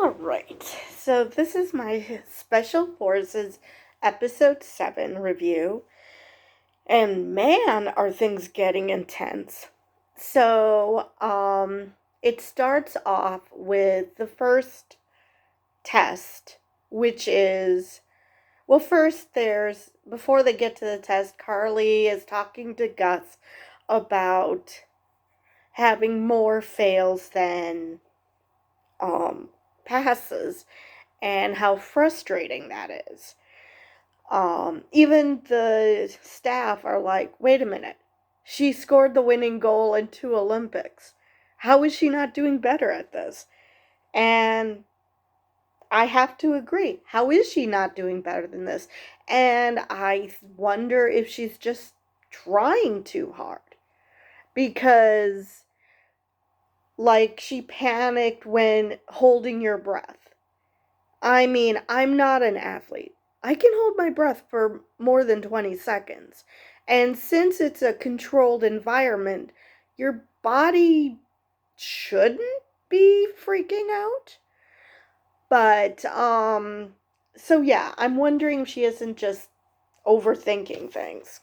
Alright, so this is my Special Forces Episode 7 review, and man, are things getting intense. It starts off with the first test, which is, well, first before they get to the test, Carly is talking to Gus about having more fails than, passes and how frustrating that is. Even the staff are like, wait a minute, she scored the winning goal in 2 Olympics. How is she not doing better at this? And I have to agree. How is she not doing better than this? And I wonder if she's just trying too hard. Because, like, she panicked when holding your breath. I mean, I'm not an athlete. I can hold my breath for more than 20 seconds. And since it's a controlled environment, your body shouldn't be freaking out. But, so yeah, I'm wondering if she isn't just overthinking things.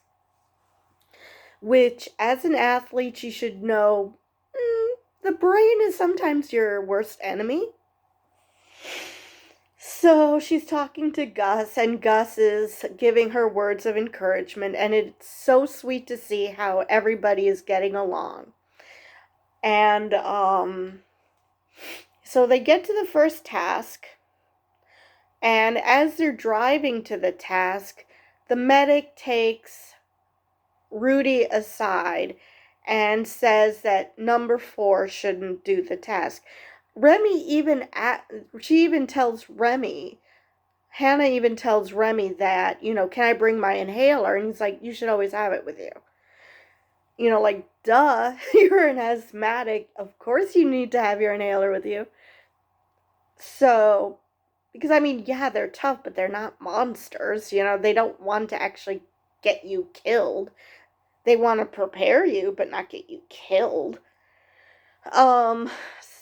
Which, as an athlete, you should know the brain is sometimes your worst enemy. So she's talking to Gus, and Gus is giving her words of encouragement, and it's so sweet to see how everybody is getting along. And so they get to the first task, and as they're driving to the task, the medic takes Rudy aside and says that number 4 shouldn't do the task. She even tells Remy, Hannah even tells Remy that, can I bring my inhaler? And he's like, you should always have it with you. Like, duh, you're an asthmatic. Of course you need to have your inhaler with you. So, because yeah, they're tough, but they're not monsters. They don't want to actually get you killed. They want to prepare you, but not get you killed.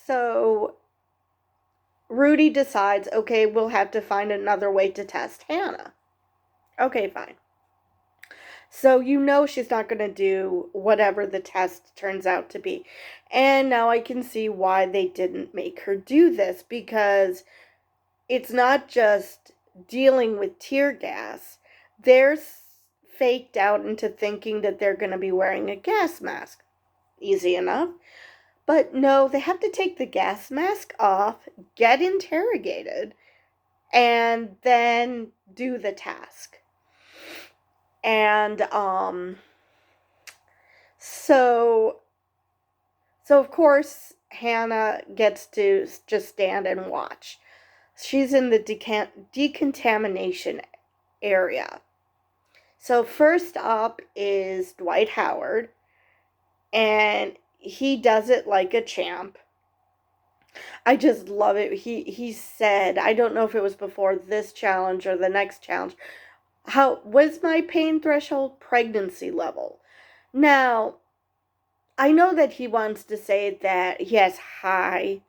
So Rudy decides, okay, we'll have to find another way to test Hannah. Okay, fine. So she's not going to do whatever the test turns out to be. And now I can see why they didn't make her do this, because it's not just dealing with tear gas. They're faked out into thinking that they're going to be wearing a gas mask. Easy enough. But no, they have to take the gas mask off, get interrogated, and then do the task. And so of course Hannah gets to just stand and watch. She's in the decontamination area. So first up is Dwight Howard, and he does it like a champ. I just love it. He said, I don't know if it was before this challenge or the next challenge, how was my pain threshold? Pregnancy level. Now, I know that he wants to say that he has a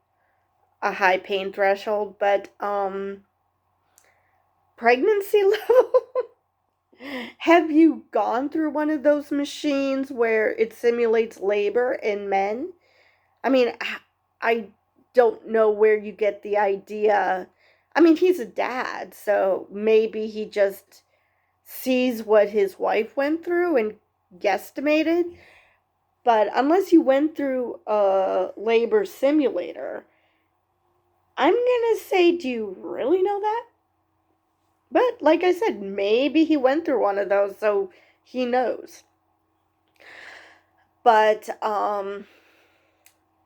high pain threshold, but pregnancy level? Have you gone through one of those machines where it simulates labor in men? I don't know where you get the idea. He's a dad, so maybe he just sees what his wife went through and guesstimated. But unless you went through a labor simulator, I'm gonna say, do you really know that? But like I said, maybe he went through one of those, so he knows. But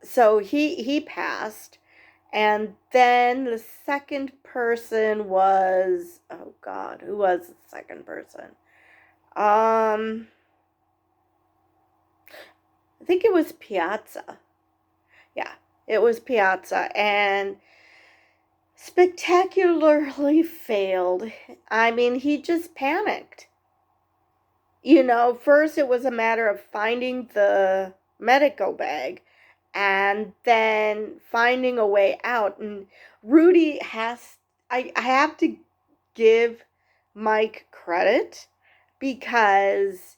so he passed, and then the second person was, oh God, who was the second person? I think it was Piazza. Yeah, it was Piazza, and spectacularly failed. He just panicked. First it was a matter of finding the medical bag, and then finding a way out. And Rudy has, I have to give Mike credit because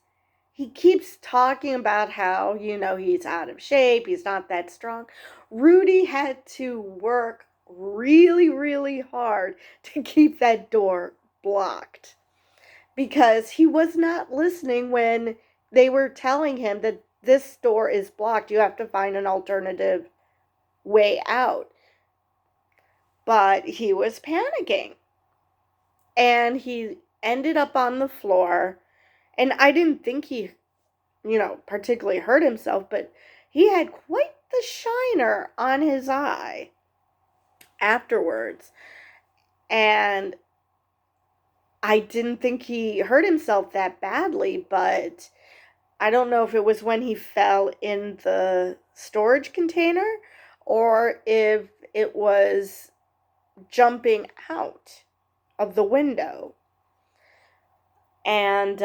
he keeps talking about how, he's out of shape, he's not that strong. Rudy had to work really, really hard to keep that door blocked because he was not listening when they were telling him that this door is blocked. You have to find an alternative way out. But he was panicking. And he ended up on the floor. And I didn't think he, particularly hurt himself, but he had quite the shiner on his eye afterwards. And I didn't think he hurt himself that badly, but I don't know if it was when he fell in the storage container or if it was jumping out of the window. And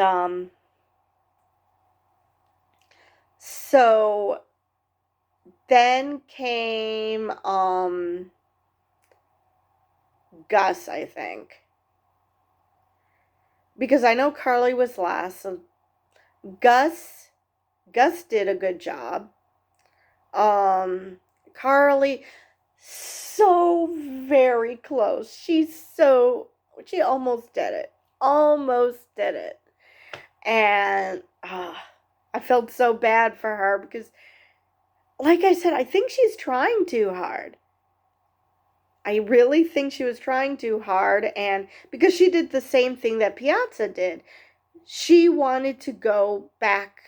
so then came Gus, I think. Because I know Carly was last, so Gus did a good job. Carly, so very close. She almost did it. Almost did it. And I felt so bad for her because, like I said, I think she's trying too hard. I really think she was trying too hard, and because she did the same thing that Piazza did. She wanted to go back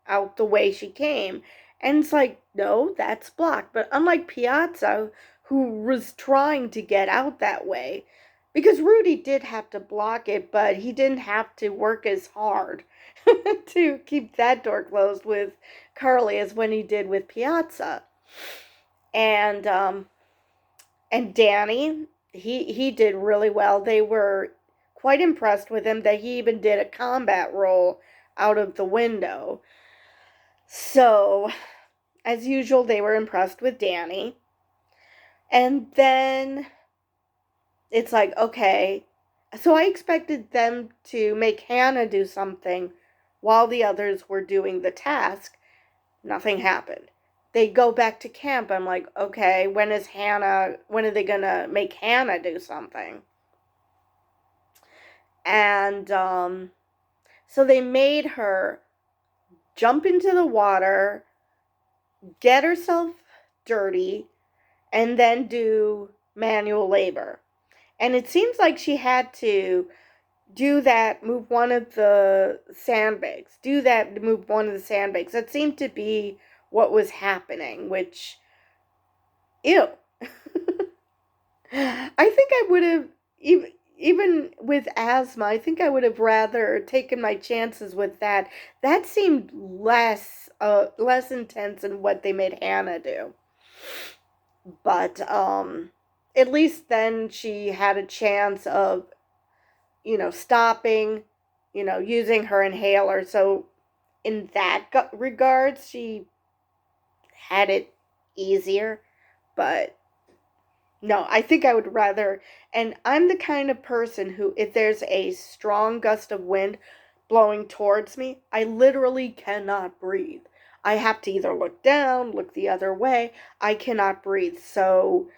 out the way she came. And it's like, no, that's blocked. But unlike Piazza, who was trying to get out that way, because Rudy did have to block it, but he didn't have to work as hard to keep that door closed with Carly as when he did with Piazza. And Danny, he did really well. They were quite impressed with him that he even did a combat roll out of the window. So, as usual, they were impressed with Danny. And then it's like, okay. So I expected them to make Hannah do something while the others were doing the task. Nothing happened. They go back to camp. I'm like, okay, when are they going to make Hannah do something? And so they made her jump into the water, get herself dirty, and then do manual labor. And it seems like she had to do that, move one of the sandbags. That seemed to be what was happening, which, ew. I think I would have, even with asthma, I think I would have rather taken my chances with that. That seemed less intense than what they made Hannah do. But at least then she had a chance of, stopping, using her inhaler. So in that regards, she had it easier. But no, I think I would rather, and I'm the kind of person who, if there's a strong gust of wind blowing towards me, I literally cannot breathe. I have to either look down, look the other way. I cannot breathe. So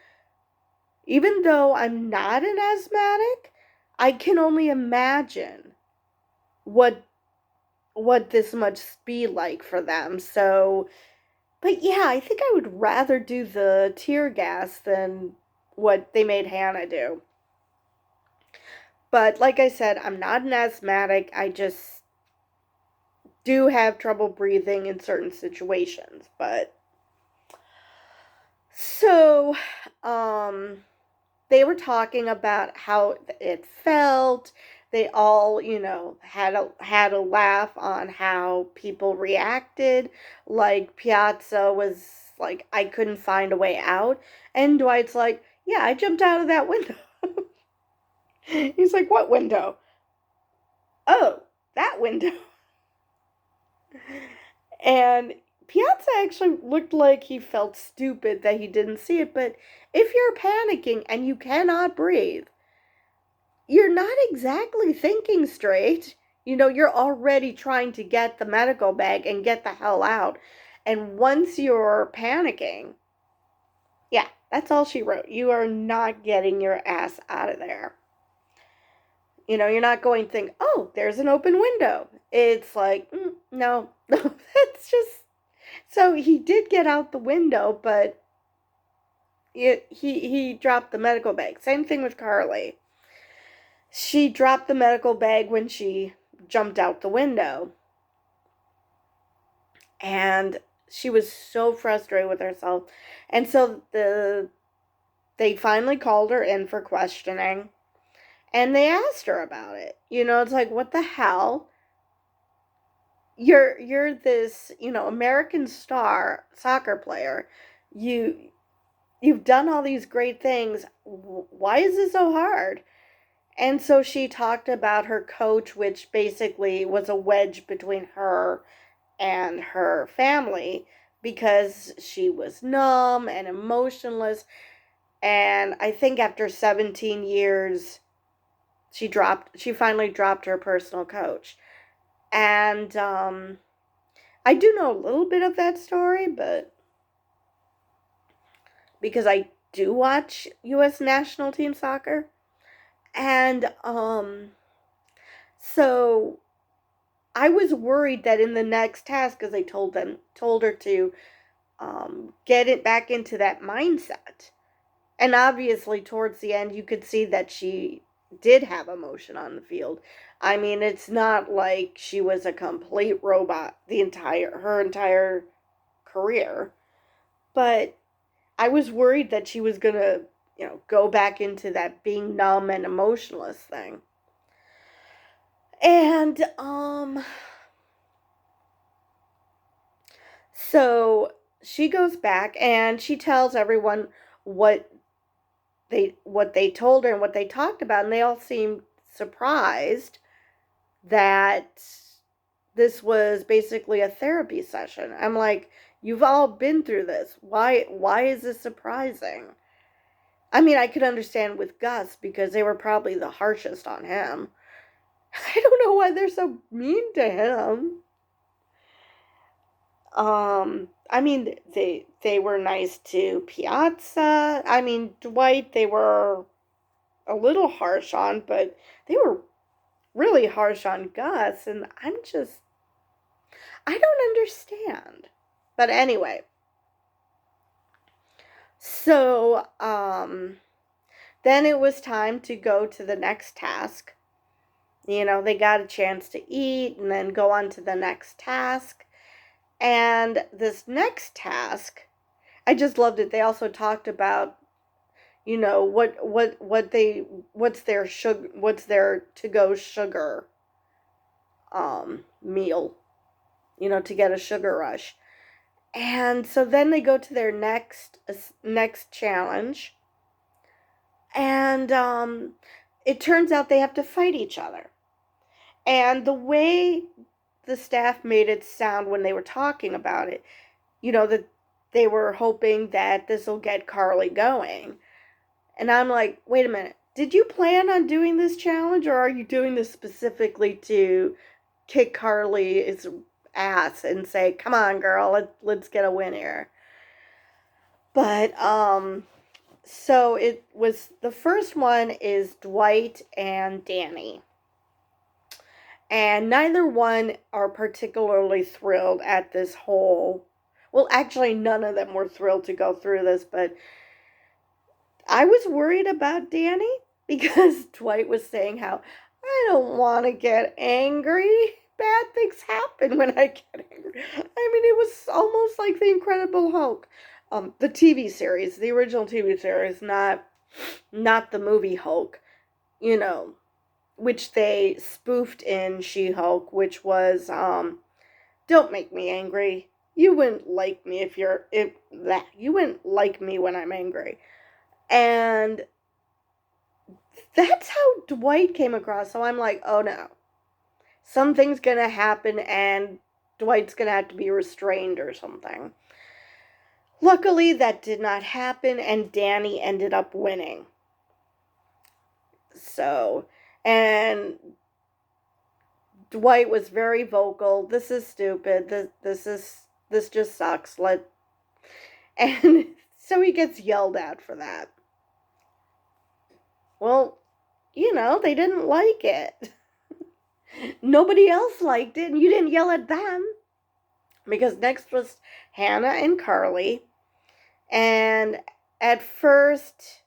even though I'm not an asthmatic, I can only imagine what this must be like for them. So, but yeah, I think I would rather do the tear gas than what they made Hannah do. But like I said, I'm not an asthmatic. I just do have trouble breathing in certain situations. But so they were talking about how it felt. They all, had a laugh on how people reacted. Like Piazza was like, I couldn't find a way out. And Dwight's like, yeah, I jumped out of that window. He's like, what window? Oh, that window. And Piazza actually looked like he felt stupid that he didn't see it, but if you're panicking and you cannot breathe, you're not exactly thinking straight. You're already trying to get the medical bag and get the hell out. And once you're panicking, yeah, that's all she wrote. You are not getting your ass out of there. You're not going to think, oh, there's an open window. It's like, no, no, that's just. So he did get out the window, but he dropped the medical bag. Same thing with Carly. She dropped the medical bag when she jumped out the window. And she was so frustrated with herself. And so they finally called her in for questioning. And they asked her about it. It's like, what the hell? You're this, American star soccer player. You've done all these great things. Why is this so hard? And so she talked about her coach, which basically was a wedge between her and her family because she was numb and emotionless. And I think after 17 years, she finally dropped her personal coach. And I do know a little bit of that story, but because I do watch U.S. national team soccer. And so I was worried that in the next task, because they told her to get it back into that mindset. And obviously, towards the end, you could see that she did have emotion on the field. I mean, it's not like she was a complete robot her entire career. But I was worried that she was going to, go back into that being numb and emotionless thing. And so she goes back and she tells everyone what they told her and what they talked about, and they all seemed surprised that this was basically a therapy session. I'm like, you've all been through this. Why is this surprising? I mean, I could understand with Gus because they were probably the harshest on him. I don't know why they're so mean to him. I mean, they were nice to Piazza. I mean, Dwight, they were a little harsh on, but they were really harsh on Gus, and I don't understand. But anyway, so then it was time to go to the next task. They got a chance to eat and then go on to the next task. And this next task, I just loved it. They also talked about, what's their to-go sugar meal, to get a sugar rush. And so then they go to their next challenge. And it turns out they have to fight each other. And the way the staff made it sound when they were talking about it, that they were hoping that this will get Carly going. And I'm like, wait a minute. Did you plan on doing this challenge, or are you doing this specifically to kick Carly's ass and say, come on, girl, let's get a win here? But, so it was, the first one is Dwight and Danny. And neither one are particularly thrilled at this whole... Well, actually, none of them were thrilled to go through this, but I was worried about Danny because Dwight was saying how I don't want to get angry. Bad things happen when I get angry. I mean, it was almost like the Incredible Hulk. The TV series, the original TV series, not the movie Hulk, which they spoofed in She-Hulk, which was, don't make me angry. You wouldn't like me you wouldn't like me when I'm angry. And that's how Dwight came across. So I'm like, oh no. Something's gonna happen, and Dwight's gonna have to be restrained or something. Luckily, that did not happen, and Danny ended up winning. So, and Dwight was very vocal. This is stupid. This just sucks. And so he gets yelled at for that. Well, they didn't like it. Nobody else liked it, and you didn't yell at them. Because next was Hannah and Carly. And at first,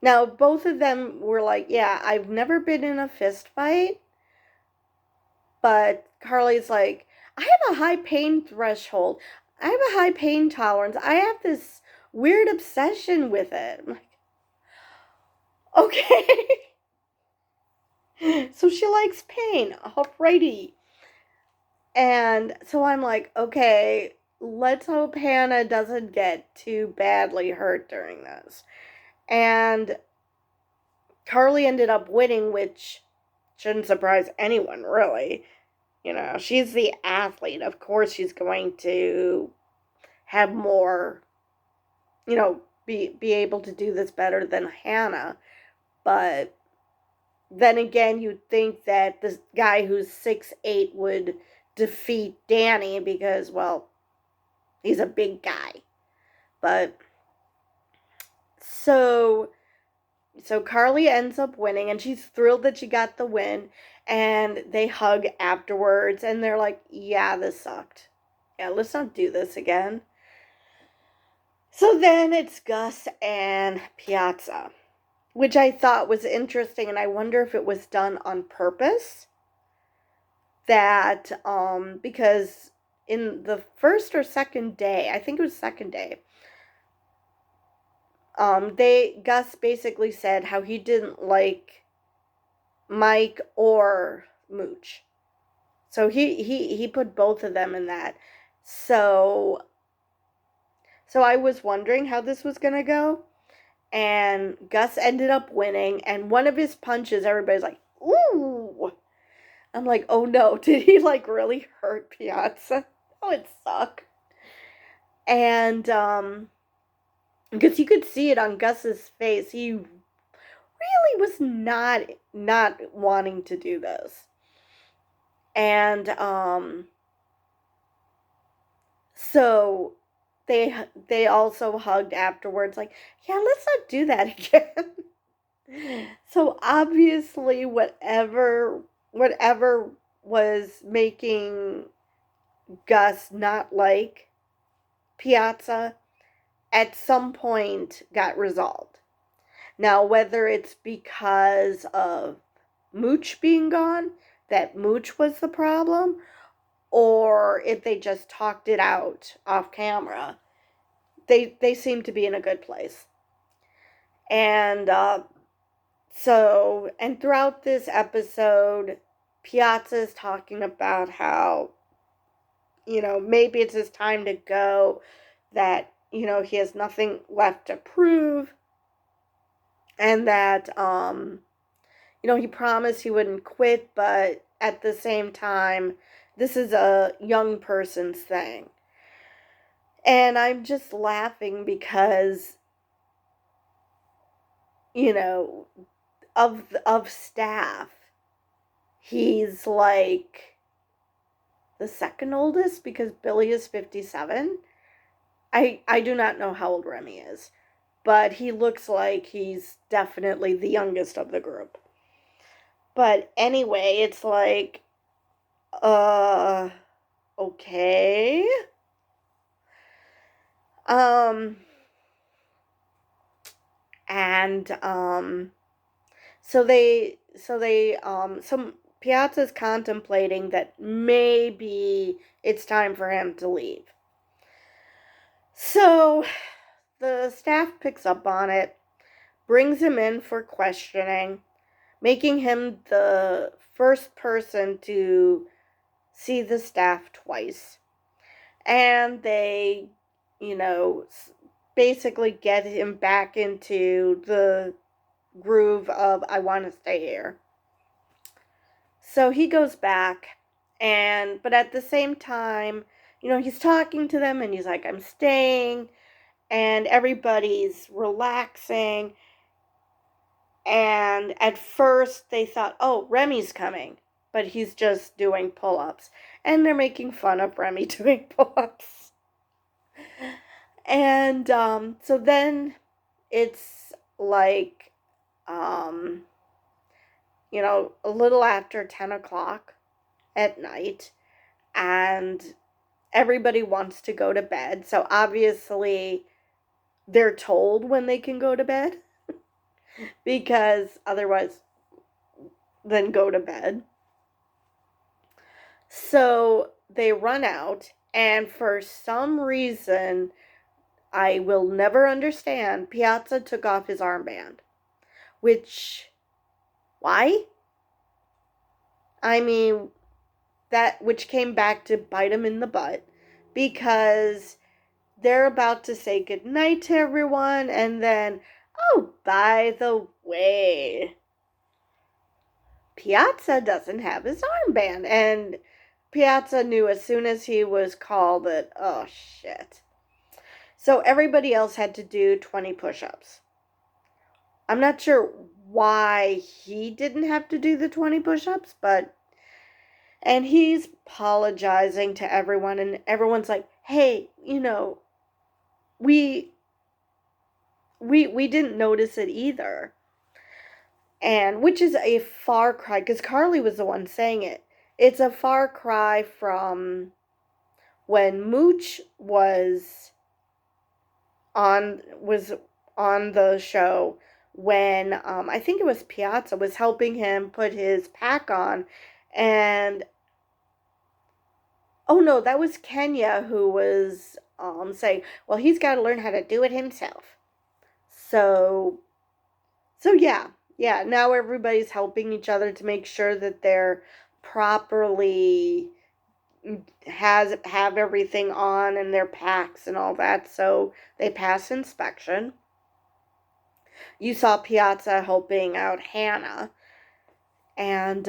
now both of them were like, yeah, I've never been in a fist fight. But Carly's like, I have a high pain threshold. I have a high pain tolerance. I have this weird obsession with it. I'm like, okay. So she likes pain. Alrighty. And so I'm like, okay, let's hope Hannah doesn't get too badly hurt during this. And Carly ended up winning, which shouldn't surprise anyone, really. She's the athlete. Of course she's going to have more, be able to do this better than Hannah. But then again, you'd think that this guy who's 6'8" would defeat Danny because, well, he's a big guy. But so Carly ends up winning, and she's thrilled that she got the win, and they hug afterwards, and they're like, yeah, this sucked. Yeah, let's not do this again. So then it's Gus and Piazza, which I thought was interesting, and I wonder if it was done on purpose. That, because in the first or second day, I think it was second day, Gus basically said how he didn't like Mike or Mooch. So he put both of them in that. So I was wondering how this was going to go. And Gus ended up winning. And one of his punches, everybody's like, ooh. I'm like, oh no, did he really hurt Piazza? Oh, it sucked. And, because you could see it on Gus's face. He really was not wanting to do this. And, so they also hugged afterwards, like, yeah, let's not do that again. So obviously whatever was making Gus not like Piazza at some point got resolved. Now, whether it's because of Mooch being gone, that Mooch was the problem, or if they just talked it out off camera, they seem to be in a good place. And and throughout this episode, Piazza is talking about how, maybe it's his time to go, that, he has nothing left to prove, and that, he promised he wouldn't quit, but at the same time, this is a young person's thing. And I'm just laughing because, of staff, he's like the second oldest, because Billy is 57. I do not know how old Remy is, but he looks like he's definitely the youngest of the group. But anyway, it's like, okay. And so Piazza's contemplating that maybe it's time for him to leave. So the staff picks up on it, brings him in for questioning, making him the first person to see the staff twice. And they, basically get him back into the groove of, I want to stay here. So he goes back, But at the same time, he's talking to them and he's like, I'm staying, and everybody's relaxing. And at first they thought, oh, Remy's coming, but he's just doing pull-ups. And they're making fun of Remy doing pull-ups. And so then it's like, a little after 10 o'clock at night, and everybody wants to go to bed. So obviously they're told when they can go to bed because otherwise, then go to bed. So they run out, and for some reason I will never understand, Piazza took off his armband. Why? I mean, which came back to bite him in the butt, because they're about to say goodnight to everyone, and then, oh, by the way, Piazza doesn't have his armband. And Piazza knew as soon as he was called that, oh, shit. So everybody else had to do 20 push-ups. I'm not sure why he didn't have to do the 20 push-ups, and he's apologizing to everyone, and everyone's like, hey, we didn't notice it either. And which is a far cry, because Carly was the one saying it. It's a far cry from when Mooch was on the show, when I think it was Piazza was helping him put his pack on, and oh no, that was Kenya who was saying, well, he's got to learn how to do it himself. So yeah, now everybody's helping each other to make sure that they're properly have everything on in their packs and all that, so they pass inspection. You saw Piazza helping out Hannah, and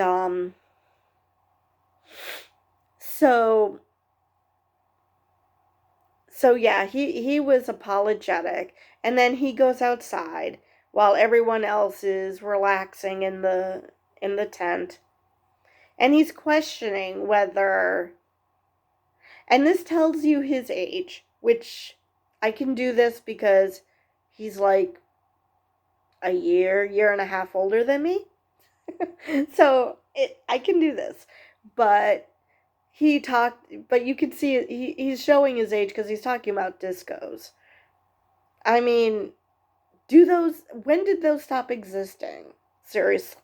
so yeah, he was apologetic, and then he goes outside while everyone else is relaxing in the tent, and he's questioning whether, and this tells you his age, which I can do this because he's like a year and a half older than me. So I can do this. But you can see he's showing his age because he's talking about discos. I mean, when did those stop existing? Seriously.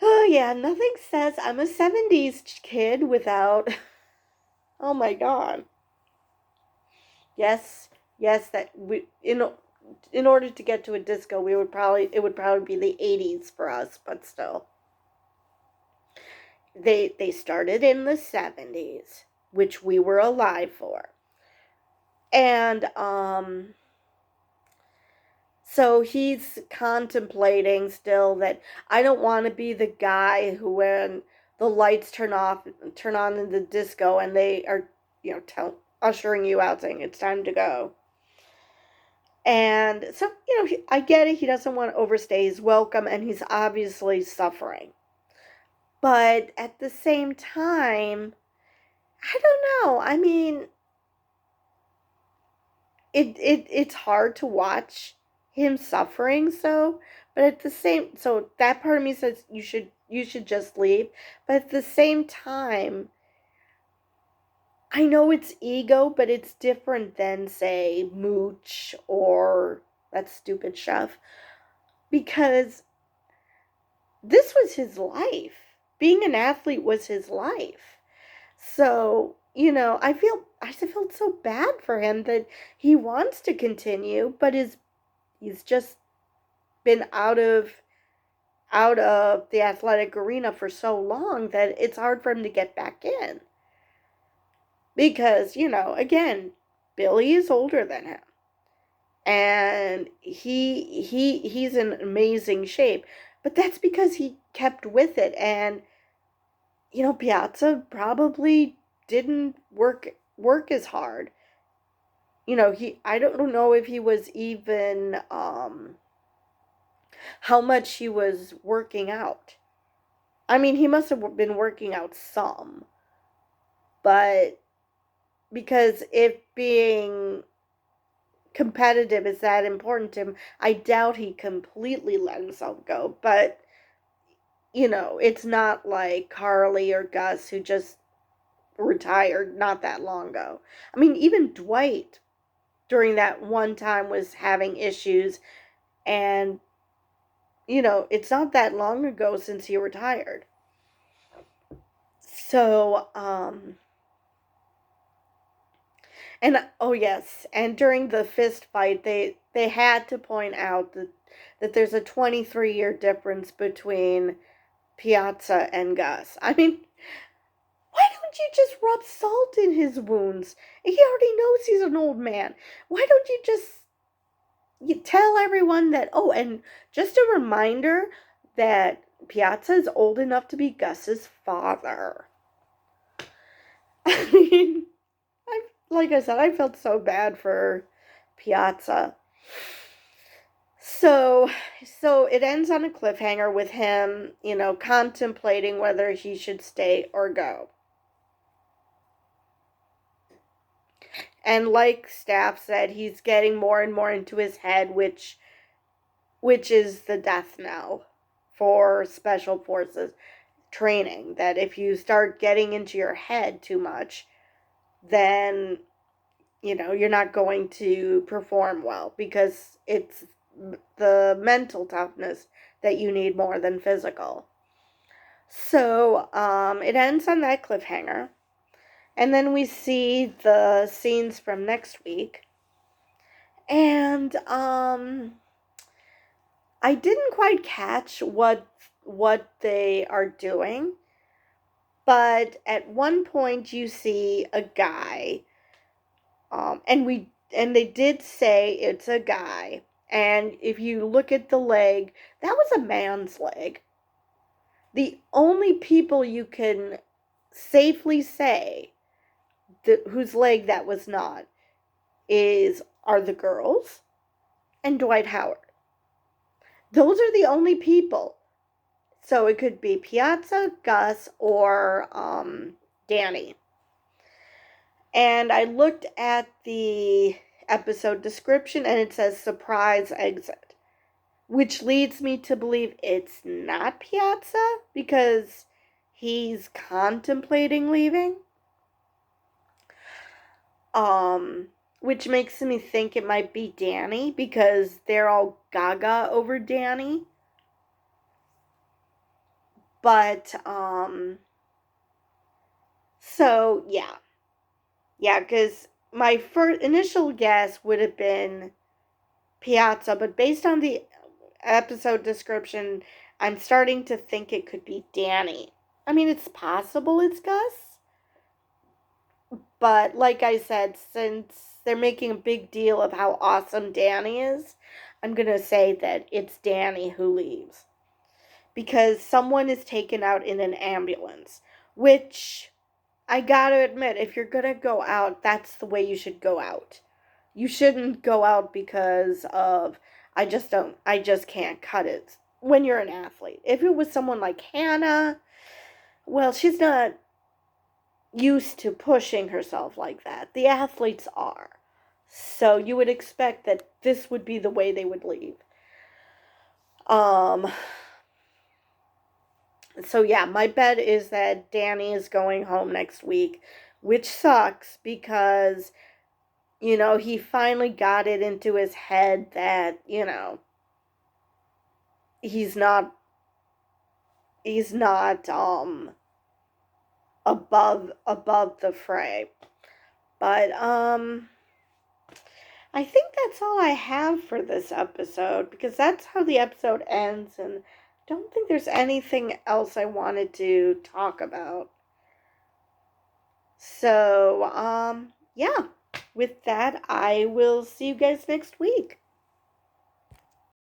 Oh yeah, nothing says I'm a 70s kid without, oh my god. Yes, that we in order to get to a disco, it would probably be the 80s for us, but still. They started in the 70s, which we were alive for. And so he's contemplating still that I don't want to be the guy who, when the lights turn on in the disco and they are, ushering you out saying it's time to go. And so, I get it. He doesn't want to overstay his welcome, and he's obviously suffering. But at the same time, I don't know. I mean, it's hard to watch him suffering, but at the same, so that part of me says you should just leave. But at the same time, I know it's ego, but it's different than, say, Mooch or that stupid chef, because this was his life. Being an athlete was his life. So, I felt so bad for him that he wants to continue, but he's just been out of the athletic arena for so long that it's hard for him to get back in. Because, again, Billy is older than him. And he's in amazing shape. But that's because he kept with it. And Piazza probably didn't work as hard. I don't know if he was even how much he was working out. I mean, he must have been working out some, but because if being competitive is that important to him, I doubt he completely let himself go. But, it's not like Carly or Gus who just retired not that long ago. I mean, even Dwight during that one time was having issues, and, it's not that long ago since he retired. So, and oh yes, and during the fist fight, they had to point out that there's a 23-year difference between Piazza and Gus. I mean, why don't you just rub salt in his wounds? He already knows he's an old man. Why don't you tell everyone that? Oh, and just a reminder that Piazza is old enough to be Gus's father. I mean, like I said, I felt so bad for Piazza. So it ends on a cliffhanger with him, contemplating whether he should stay or go. And like Staff said, he's getting more and more into his head, which is the death knell for special forces training. That if you start getting into your head too much, then you're not going to perform well, because it's the mental toughness that you need more than physical. So it ends on that cliffhanger. And then we see the scenes from next week. And I didn't quite catch what they are doing. But at one point you see a guy, and they did say it's a guy. And if you look at the leg, that was a man's leg. The only people you can safely say whose leg that was not are the girls and Dwight Howard. Those are the only people. So it could be Piazza, Gus, or Danny. And I looked at the episode description and it says surprise exit, which leads me to believe it's not Piazza because he's contemplating leaving. Which makes me think it might be Danny because they're all gaga over Danny. But, so, yeah. Yeah, because my initial guess would have been Piazza, but based on the episode description, I'm starting to think it could be Danny. I mean, it's possible it's Gus, but like I said, since they're making a big deal of how awesome Danny is, I'm going to say that it's Danny who leaves. Because someone is taken out in an ambulance, which I gotta admit, if you're gonna go out, that's the way you should go out. You shouldn't go out because of, I just can't cut it when you're an athlete. If it was someone like Hannah, well, she's not used to pushing herself like that. The athletes are. So you would expect that this would be the way they would leave. So yeah, my bet is that Danny is going home next week, which sucks because, he finally got it into his head that, he's not above the fray. But I think that's all I have for this episode because that's how the episode ends, and I don't think there's anything else I wanted to talk about. So, yeah, with that, I will see you guys next week.